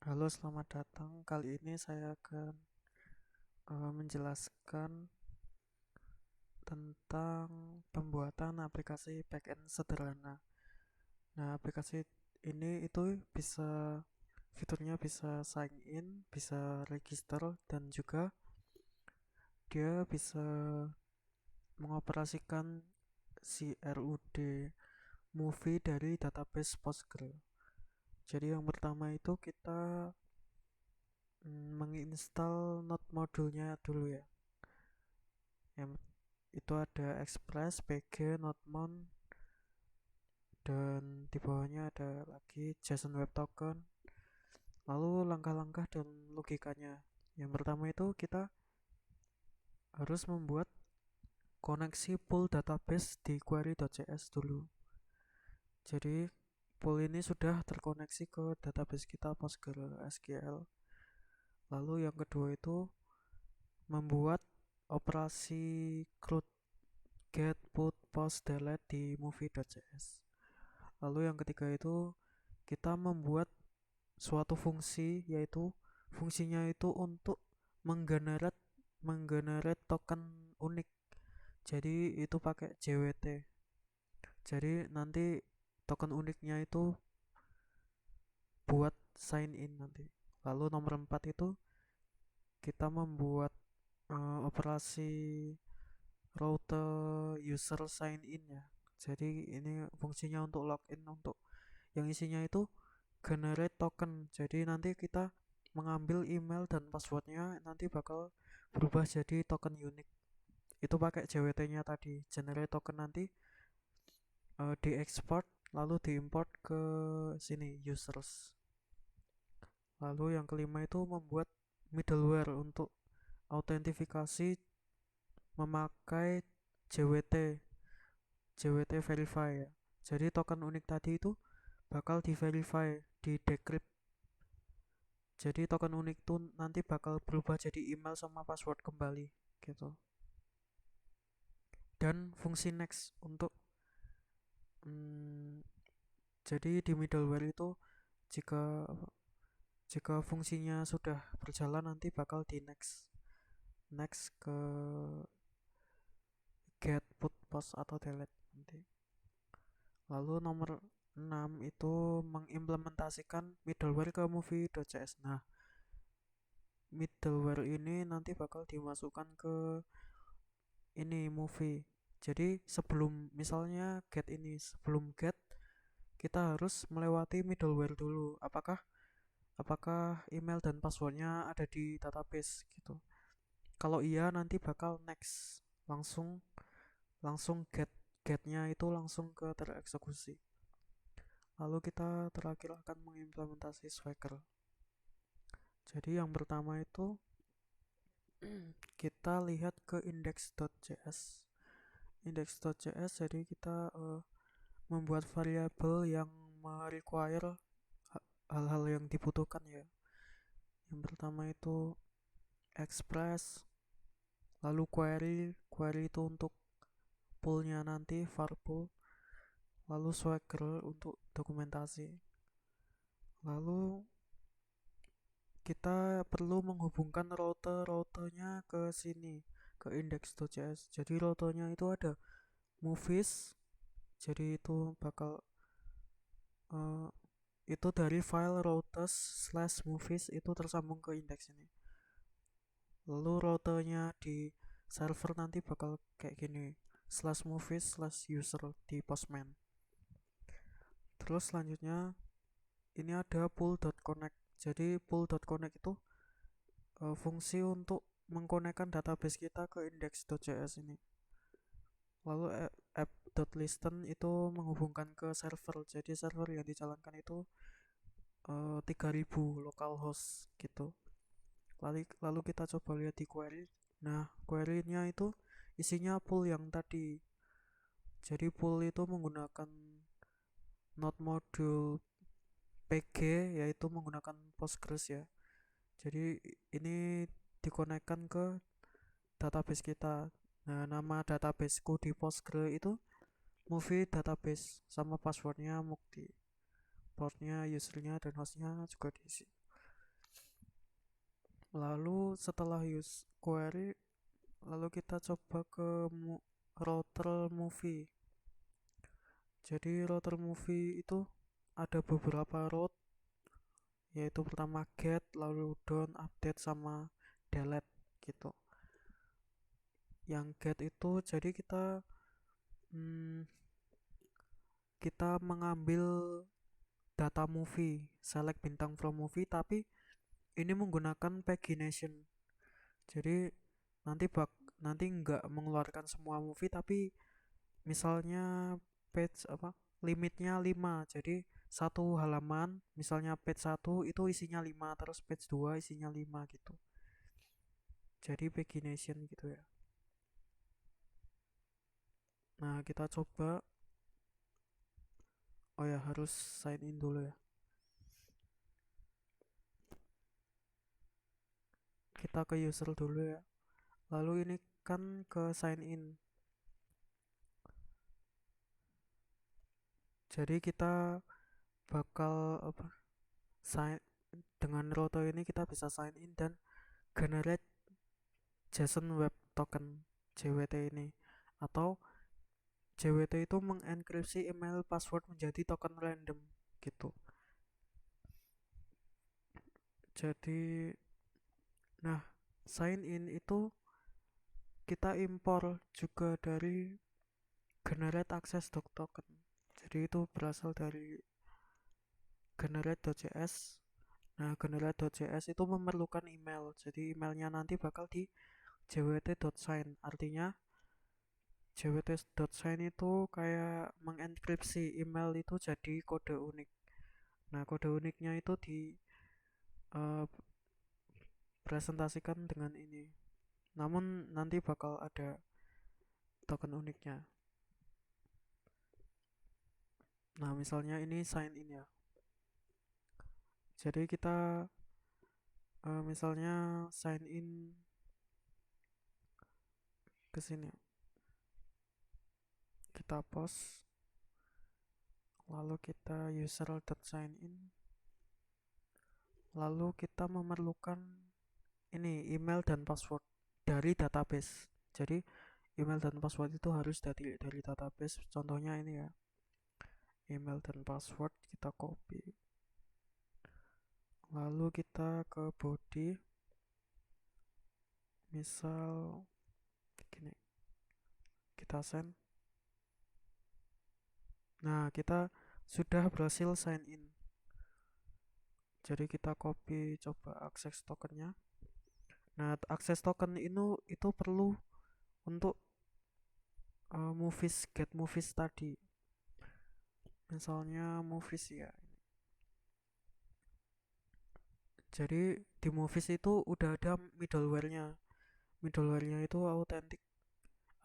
Halo, selamat datang. Kali ini saya akan menjelaskan tentang pembuatan aplikasi backend sederhana. Nah, aplikasi ini itu bisa fiturnya bisa sign in, bisa register, dan juga dia bisa mengoperasikan si RUD movie dari database Postgre. Jadi yang pertama itu kita menginstal node modulnya dulu ya. Yang itu ada Express, PG, Nodemon, dan di bawahnya ada lagi JSON Web Token. Lalu langkah-langkah dan logikanya. Yang pertama itu kita harus membuat koneksi pool database di query.js dulu. Jadi pool ini sudah terkoneksi ke database kita PostgreSQL. Lalu yang kedua itu membuat operasi CRUD get, put, post, delete di movie.js. Lalu yang ketiga itu kita membuat suatu fungsi, yaitu fungsinya itu untuk menggenerate menggenerate token unik. Jadi itu pakai JWT. Jadi nanti token uniknya itu buat sign in nanti. Lalu nomor 4 itu kita membuat operasi route user sign in ya. Jadi ini fungsinya untuk login, untuk yang isinya itu generate token. Jadi nanti kita mengambil email dan passwordnya nanti bakal berubah jadi token unik. Itu pakai JWT-nya tadi, generate token, nanti diekspor lalu diimport ke sini users. Lalu yang kelima itu membuat middleware untuk autentifikasi memakai JWT JWT verify ya. Jadi token unik tadi itu bakal di verify, di decrypt. Jadi token unik itu nanti bakal berubah jadi email sama password kembali gitu. Dan fungsi next untuk hmm, jadi di middleware itu jika jika fungsinya sudah berjalan nanti bakal di next next ke get, put, post atau delete nanti. Lalu nomor 6 itu mengimplementasikan middleware ke movie.js. Nah, middleware ini nanti bakal dimasukkan ke ini movie. Jadi sebelum misalnya get ini, sebelum get kita harus melewati middleware dulu. Apakah email dan passwordnya ada di database gitu. Kalau iya nanti bakal next, langsung langsung getnya itu langsung ke tereksekusi. Lalu kita terakhir akan mengimplementasi Swagger. Jadi yang pertama itu kita lihat ke index.js. Index.js jadi kita membuat variabel yang merequire hal-hal yang dibutuhkan ya. Yang pertama itu express, lalu query itu untuk poolnya nanti var pool, lalu swagger untuk dokumentasi. Lalu kita perlu menghubungkan routenya ke sini, ke index.js. Jadi routenya itu ada movies, jadi itu bakal uh, itu dari file routes slash movies itu tersambung ke indeks ini. Lalu routenya di server nanti bakal kayak gini, slash movies slash user di postman. Terus selanjutnya ini ada pool.connect. Jadi pool.connect itu fungsi untuk mengkonekkan database kita ke index.js ini. Lalu app.listen itu menghubungkan ke server. Jadi server yang dijalankan itu 3000 localhost gitu. Lalu kita coba lihat di query. Nah, query-nya itu isinya pool yang tadi. Jadi pool itu menggunakan node module PG, yaitu menggunakan Postgres ya. Jadi ini dikonekkan ke database kita. Nah, nama databaseku di Postgre itu movie database sama passwordnya Mukti. portnya, usernya, dan hostnya juga diisi. Lalu setelah use query, lalu kita coba ke router movie. Jadi router movie itu ada beberapa route, yaitu pertama get, lalu down, update, sama delete gitu. Yang get itu jadi hmm, kita mengambil data movie, select bintang from movie, tapi ini menggunakan pagination. Jadi nanti nanti nggak mengeluarkan semua movie, tapi misalnya page apa limitnya 5. Jadi satu halaman misalnya page 1 itu isinya 5, terus page 2 isinya 5 gitu. Jadi pagination gitu ya. Nah, kita coba. Oh ya, harus sign in dulu ya. Kita ke user dulu ya. Lalu ini kan ke sign in. Jadi kita bakal apa? Sign dengan roto ini kita bisa sign in dan generate JSON Web Token JWT ini, atau JWT itu mengenkripsi email password menjadi token random gitu. Jadi nah, sign in itu kita impor juga dari generate access token. Jadi itu berasal dari generate.js. Nah, generate.js itu memerlukan email. Jadi emailnya nanti bakal di jwt.sign. Artinya jwt.sign itu kayak mengenkripsi email itu jadi kode unik. Nah, kode uniknya itu di uh, presentasikan dengan ini. Namun nanti bakal ada token uniknya. Nah, misalnya ini sign in ya. Jadi kita misalnya sign in ke sini. Kita post, lalu kita user.sign-in, lalu kita memerlukan ini email dan password dari database. Jadi email dan password itu harus dari database. Contohnya ini ya, email dan password kita copy, lalu kita ke body, misal gini, kita send. Nah, kita sudah berhasil sign in. Jadi kita copy coba akses tokennya. Nah, akses token itu perlu untuk movies, get movies tadi. Misalnya movies ya. Jadi di movies itu udah ada middleware-nya. Middleware-nya itu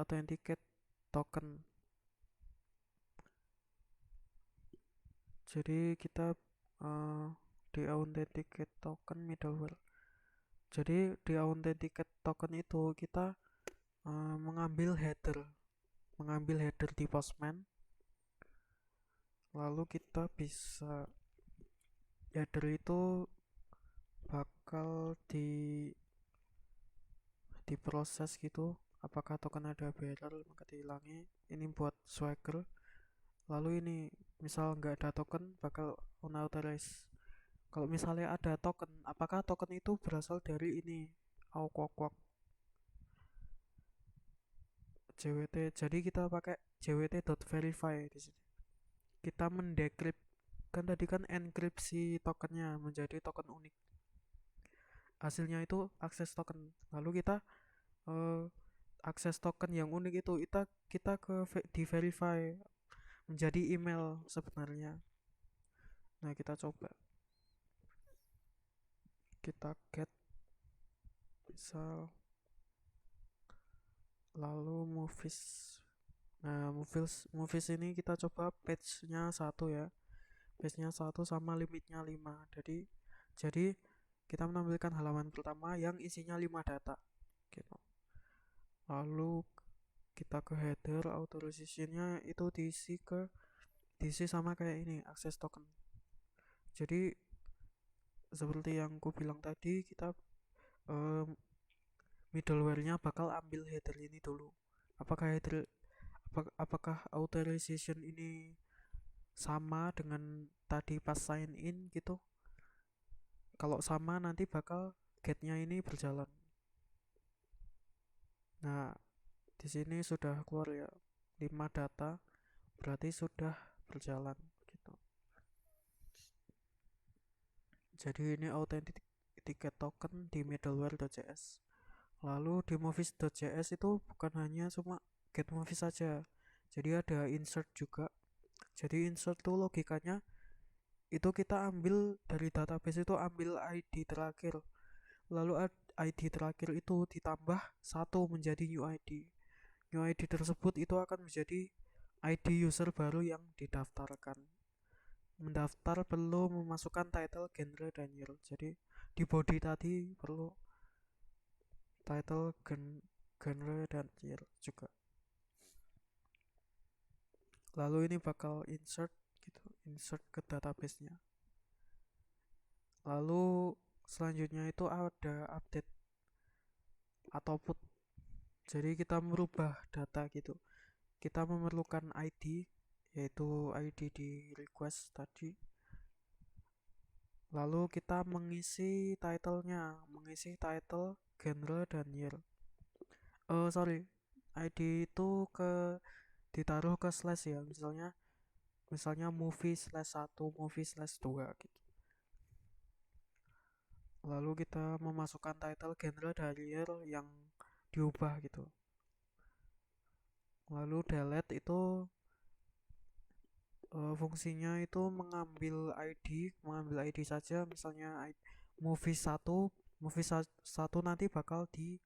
authenticate token. Jadi kita di authenticate token middleware. Jadi di authenticate token itu kita mengambil header di Postman. Lalu kita bisa header itu bakal diproses gitu, apakah token ada error maka dihilangi. Ini buat Swagger. Lalu ini misal nggak ada token bakal unauthorized. Kalau misalnya ada token, apakah token itu berasal dari ini awkwak JWT. Jadi kita pakai jwt.verify di sini. Kita mendecrypt, kan tadi kan enkripsi tokennya menjadi token unik. Hasilnya itu akses token. Lalu kita akses token yang unik itu kita di verify menjadi email sebenarnya. Nah, kita coba, kita get misal, lalu movies. Nah, movies ini kita coba page-nya 1 ya. Page-nya 1 sama limitnya 5. Jadi kita menampilkan halaman pertama yang isinya 5 data gitu. Lalu kita ke header, authorization-nya itu diisi sama kayak ini, akses token. Jadi seperti yang ku bilang tadi, kita um, middleware-nya bakal ambil header ini dulu. Apakah apakah authorization ini sama dengan tadi pas sign in gitu? Kalau sama nanti bakal get-nya ini berjalan. Nah, di sini sudah keluar ya 5 data, berarti sudah berjalan gitu. Jadi ini authenticate token di middleware.js. Lalu di movies.js itu bukan hanya cuma get movies saja. Jadi ada insert juga. Jadi insert tuh logikanya itu kita ambil dari database, itu ambil ID terakhir. Lalu ID terakhir itu ditambah satu menjadi new ID. New ID tersebut itu akan menjadi ID user baru yang didaftarkan. Mendaftar perlu memasukkan title, genre, dan year. Jadi di body tadi perlu title, genre, dan year juga. Lalu ini bakal insert gitu, insert ke database-nya. Lalu selanjutnya itu ada update atau put. Jadi kita merubah data gitu. Kita memerlukan ID, yaitu ID di request tadi. Lalu kita mengisi title-nya, mengisi title, genre, dan year. Sorry, ID itu ditaruh ke slash ya, misalnya movie slash 1, movie slash 2 gitu. Lalu kita memasukkan title, genre, dan year yang diubah gitu. Lalu delete itu fungsinya itu mengambil ID saja, misalnya movie 1, movie 1 nanti bakal di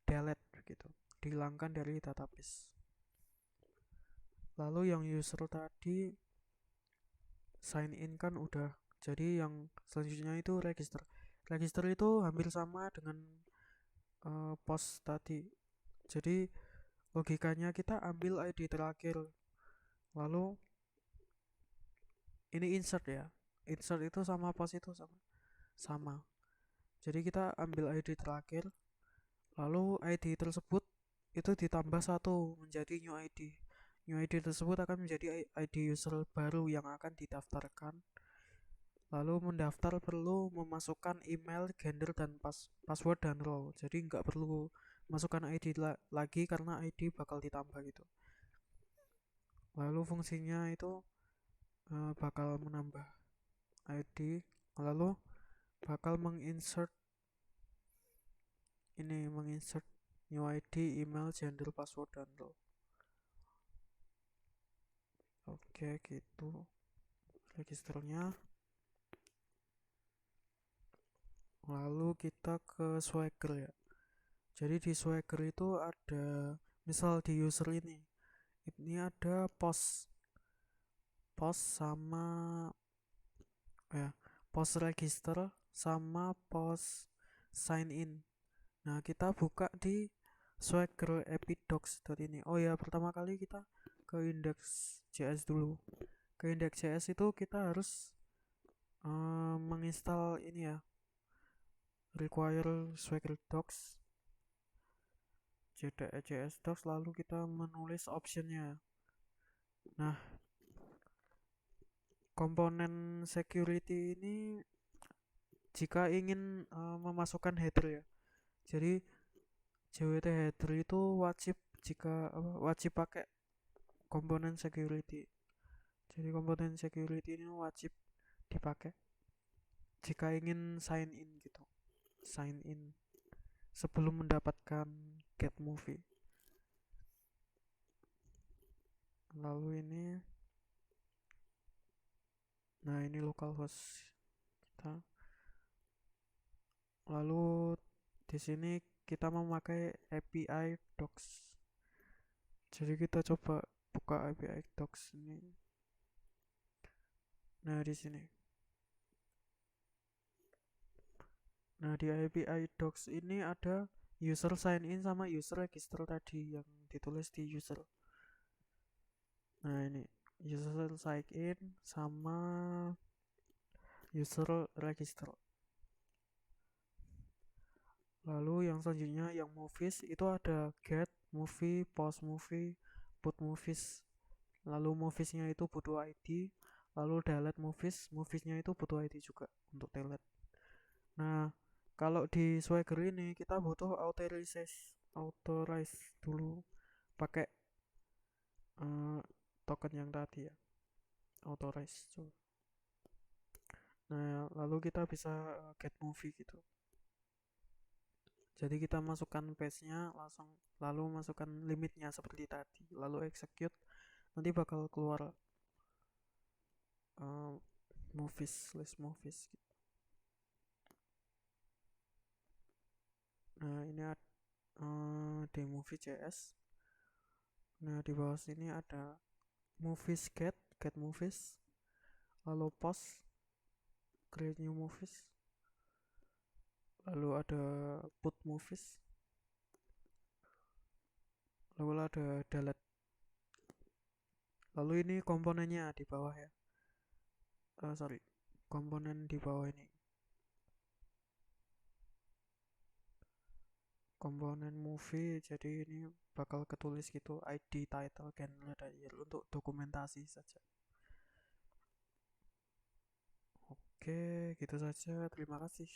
delete gitu, dihilangkan dari database. Lalu yang user tadi sign in kan udah, jadi yang selanjutnya itu register itu hampir sama dengan post tadi. Jadi logikanya kita ambil ID terakhir, lalu ini insert ya, insert itu sama post itu sama. Jadi kita ambil ID terakhir, lalu ID tersebut itu ditambah satu menjadi new ID. New ID tersebut akan menjadi ID user baru yang akan didaftarkan. Lalu mendaftar perlu memasukkan email, gender, dan password dan role. Jadi nggak perlu masukkan ID lagi karena ID bakal ditambah gitu. Lalu fungsinya itu bakal menambah ID, lalu bakal menginsert new ID, email, gender, password, dan role. Oke, gitu registernya. Lalu kita ke Swagger ya. Jadi di Swagger itu ada, misal di user ini ada post sama ya, post register sama post sign in. Nah, kita buka di Swagger epidocs.ini. Oh ya, pertama kali kita ke index.js dulu. Ke index.js itu kita harus menginstal ini ya, require Swagger docs, JS docs, lalu kita menulis optionnya. Nah, komponen security ini jika ingin memasukkan header ya, jadi JWT header itu wajib pakai komponen security. Jadi komponen security ini wajib dipakai jika ingin sign in gitu, sign in sebelum mendapatkan get movie. Lalu ini localhost kita. Lalu di sini kita memakai API docs. Jadi kita coba buka API docs ini. Nah, di sini. Nah, di API docs ini ada user sign in sama user register tadi yang ditulis di user. Nah, ini user sign in sama user register. Lalu yang selanjutnya yang movies itu ada get movie, pause movie, put movies. Lalu moviesnya itu butuh ID. Lalu delete movies, moviesnya itu butuh ID juga untuk delete. Nah, kalau di Swagger ini kita butuh authorize dulu pakai eh, token yang tadi ya, authorize. Nah, lalu kita bisa get movie gitu. Jadi kita masukkan page-nya langsung, lalu masukkan limitnya seperti tadi, lalu execute, nanti bakal keluar uh, movies, list movies gitu. Nah, ini ada di movie.js. Nah, di bawah sini ada movies get movies, lalu post, create new movies, lalu ada put movies, lalu ada delete. Lalu ini komponennya di bawah ya. Sorry, komponen di bawah ini. Komponen movie, jadi ini bakal ketulis gitu ID, title, genre, dan year untuk dokumentasi saja. Oke, gitu saja. Terima kasih.